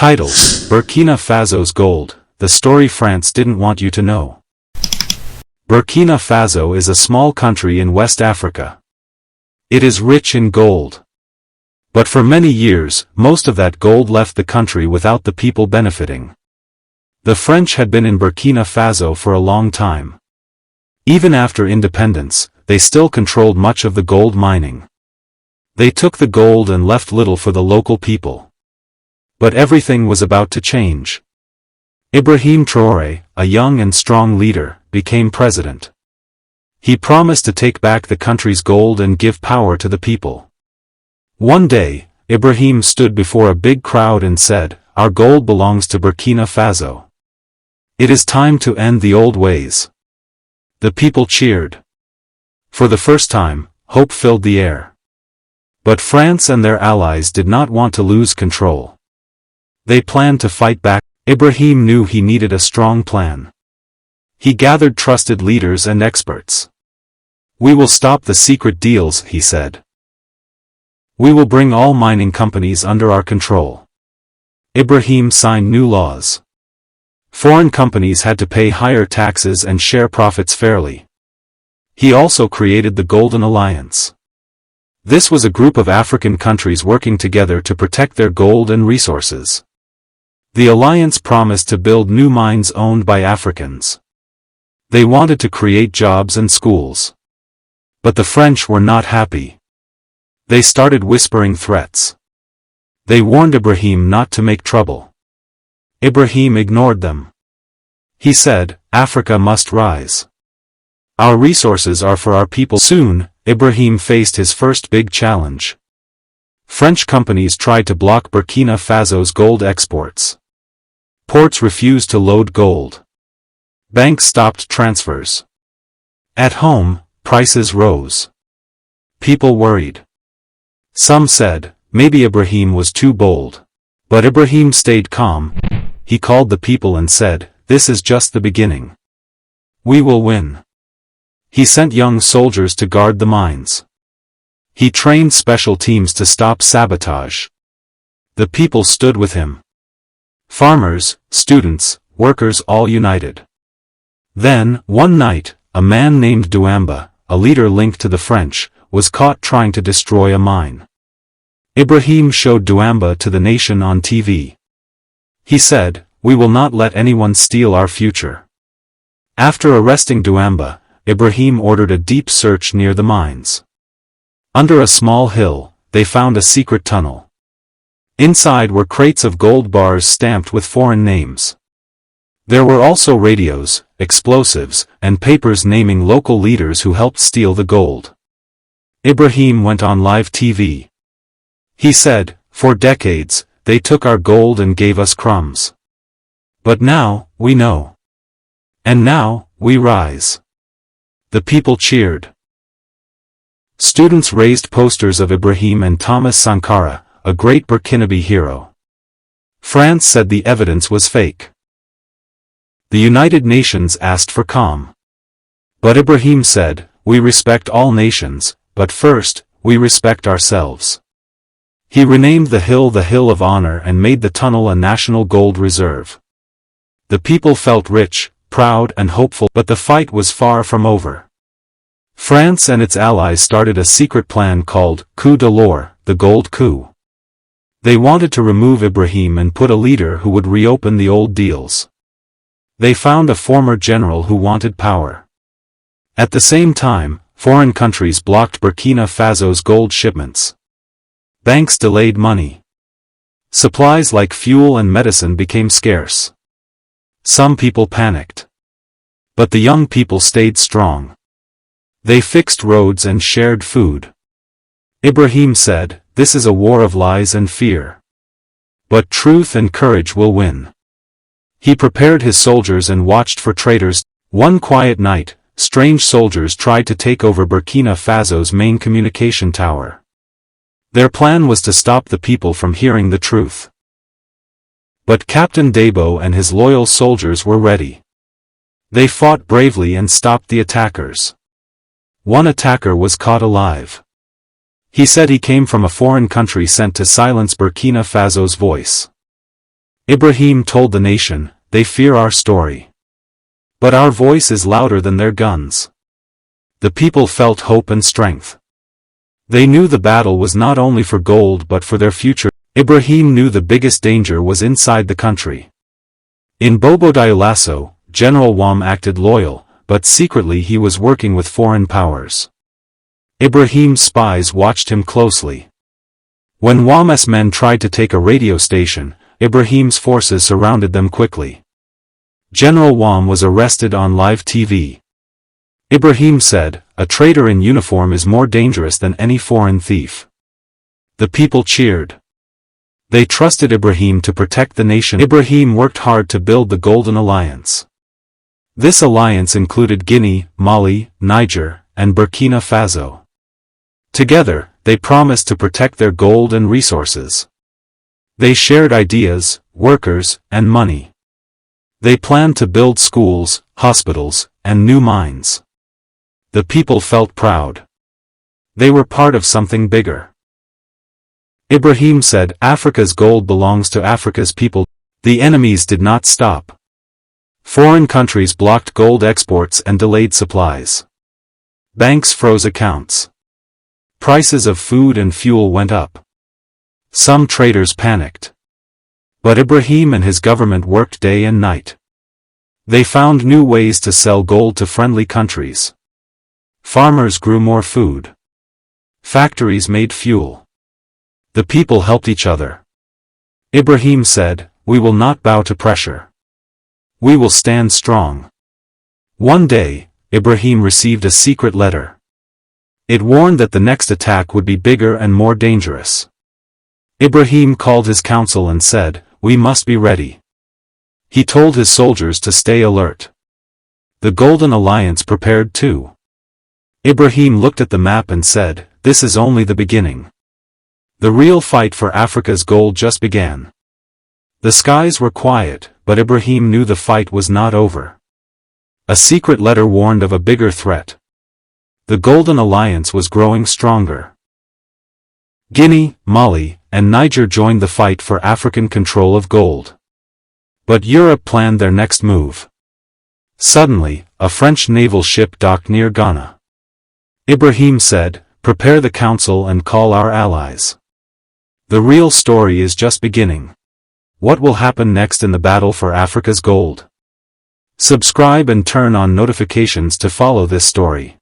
Title: Burkina Faso's Gold, the story France didn't want you to know. Burkina Faso is a small country in West Africa. It is rich in gold. But for many years, most of that gold left the country without the people benefiting. The French had been in Burkina Faso for a long time. Even after independence, they still controlled much of the gold mining. They took the gold and left little for the local people. But everything was about to change. Ibrahim Traore, a young and strong leader, became president. He promised to take back the country's gold and give power to the people. One day, Ibrahim stood before a big crowd and said, "Our gold belongs to Burkina Faso. It is time to end the old ways." The people cheered. For the first time, hope filled the air. But France and their allies did not want to lose control. They planned to fight back. Ibrahim knew he needed a strong plan. He gathered trusted leaders and experts. "We will stop the secret deals," he said. "We will bring all mining companies under our control." Ibrahim signed new laws. Foreign companies had to pay higher taxes and share profits fairly. He also created the Golden Alliance. This was a group of African countries working together to protect their gold and resources. The alliance promised to build new mines owned by Africans. They wanted to create jobs and schools. But the French were not happy. They started whispering threats. They warned Ibrahim not to make trouble. Ibrahim ignored them. He said, "Africa must rise. Our resources are for our people." Soon, Ibrahim faced his first big challenge. French companies tried to block Burkina Faso's gold exports. Ports refused to load gold. Banks stopped transfers. At home, prices rose. People worried. Some said, maybe Ibrahim was too bold. But Ibrahim stayed calm. He called the people and said, "This is just the beginning. We will win." He sent young soldiers to guard the mines. He trained special teams to stop sabotage. The people stood with him. Farmers, students, workers all united. Then, one night, a man named Douamba, a leader linked to the French, was caught trying to destroy a mine. Ibrahim showed Douamba to the nation on TV. He said, "We will not let anyone steal our future." After arresting Douamba, Ibrahim ordered a deep search near the mines. Under a small hill, they found a secret tunnel. Inside were crates of gold bars stamped with foreign names. There were also radios, explosives, and papers naming local leaders who helped steal the gold. Ibrahim went on live TV. He said, "For decades, they took our gold and gave us crumbs. But now, we know. And now, we rise." The people cheered. Students raised posters of Ibrahim and Thomas Sankara, a great Burkinabe hero. France said the evidence was fake. The United Nations asked for calm. But Ibrahim said, "We respect all nations, but first, we respect ourselves." He renamed the Hill of Honor and made the tunnel a national gold reserve. The people felt rich, proud and hopeful, but the fight was far from over. France and its allies started a secret plan called coup de l'or, the gold coup. They wanted to remove Ibrahim and put a leader who would reopen the old deals. They found a former general who wanted power. At the same time, foreign countries blocked Burkina Faso's gold shipments. Banks delayed money. Supplies like fuel and medicine became scarce. Some people panicked. But the young people stayed strong. They fixed roads and shared food. Ibrahim said, "This is a war of lies and fear. But truth and courage will win." He prepared his soldiers and watched for traitors. One quiet night, strange soldiers tried to take over Burkina Faso's main communication tower. Their plan was to stop the people from hearing the truth. But Captain Debo and his loyal soldiers were ready. They fought bravely and stopped the attackers. One attacker was caught alive. He said he came from a foreign country sent to silence Burkina Faso's voice. Ibrahim told the nation, "They fear our story. But our voice is louder than their guns." The people felt hope and strength. They knew the battle was not only for gold but for their future. Ibrahim knew the biggest danger was inside the country. In Bobo Dioulasso, General Wam acted loyal, but secretly he was working with foreign powers. Ibrahim's spies watched him closely. When Wam's men tried to take a radio station, Ibrahim's forces surrounded them quickly. General Wam was arrested on live TV. Ibrahim said, "A traitor in uniform is more dangerous than any foreign thief." The people cheered. They trusted Ibrahim to protect the nation. Ibrahim worked hard to build the Golden Alliance. This alliance included Guinea, Mali, Niger, and Burkina Faso. Together, they promised to protect their gold and resources. They shared ideas, workers, and money. They planned to build schools, hospitals, and new mines. The people felt proud. They were part of something bigger. Ibrahim said, "Africa's gold belongs to Africa's people." The enemies did not stop. Foreign countries blocked gold exports and delayed supplies. Banks froze accounts. Prices of food and fuel went up. Some traders panicked. But Ibrahim and his government worked day and night. They found new ways to sell gold to friendly countries. Farmers grew more food. Factories made fuel. The people helped each other. Ibrahim said, "We will not bow to pressure. We will stand strong." One day, Ibrahim received a secret letter. It warned that the next attack would be bigger and more dangerous. Ibrahim called his council and said, "We must be ready." He told his soldiers to stay alert. The Golden Alliance prepared too. Ibrahim looked at the map and said, "This is only the beginning. The real fight for Africa's gold just began." The skies were quiet, but Ibrahim knew the fight was not over. A secret letter warned of a bigger threat. The Golden Alliance was growing stronger. Guinea, Mali, and Niger joined the fight for African control of gold. But Europe planned their next move. Suddenly, a French naval ship docked near Ghana. Ibrahim said, "Prepare the council and call our allies. The real story is just beginning." What will happen next in the battle for Africa's gold? Subscribe and turn on notifications to follow this story.